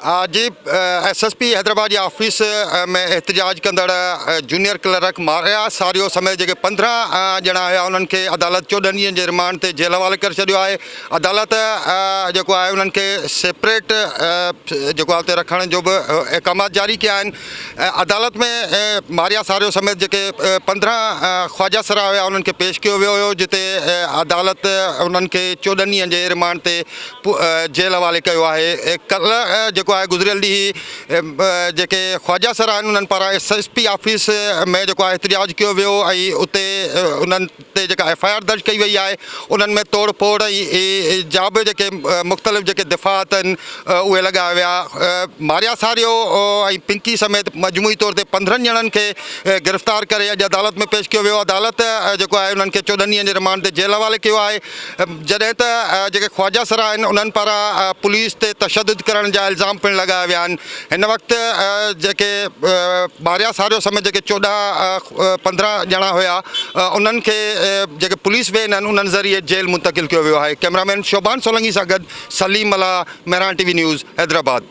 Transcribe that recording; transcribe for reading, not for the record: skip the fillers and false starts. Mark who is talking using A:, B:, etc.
A: जी SSP Hyderabad जी office में एहतजाज कंदड़ जूनियर क्लर्क मारिया सारियो समेत जेके 15 ॼणा हुया उन्हनि खे अदालत 14 ॾींहंनि जे रिमांड ते जेल हवाले करे छॾियो आहे। अदालत जेको आहे उन्हनि खे सेपरेट जेको आहे उते रखण जो बि अहकामात जारी कया आहिनि। अदालत में मारिया सारियो समेत जेके 15 ख्वाजा सरा हुया उन्हनि खे पेश कयो वियो हुयो, जिते अदालत उन्हनि खे 14 ॾींहंनि जे रिमांड ते जेल हवाले कयो आहे। कल्ह जेको आहे गुज़िरियल ॾींहुं जेके ख्वाजा सर आहिनि उन्हनि पारां SSP ऑफिस में जेको आहे एहतजाज कयो वियो ऐं उते उन्हनि ते जेका FIR दर्ज कई वई आहे। उन्हनि में तोड़ फोड़ ऐं जा बि जेके मुख़्तलिफ़ जेके दिफ़ात आहिनि उहे लॻाया विया। मारिया सारियो ऐं पिंकी समेत मजमूई तौर ते 15 ॼणनि खे गिरफ़्तार करे अॼु अदालत में पेश कयो वियो। अदालत जेको आहे उन्हनि खे 14 ॾींहंनि जे रिमांड ते जेल हवाले कयो आहे। जॾहिं त जेके ख्वाजा सर आहिनि उन्हनि पारां पुलिस ते तशदुद करण जा इल्ज़ाम पिणु लॻाया विया आहिनि। हिन वक़्तु जेके मारिया सारियो समेत जेके 15 ॼणा हुया उन्हनि खे जेके पुलिस वेन आहिनि उन्हनि ज़रिए जेल मुंतक़िल कयो वियो आहे। कैमरामैन शोभान सोलंगी सां गॾु सलीम अला, मेहरान TV न्यूज़, हैदराबाद।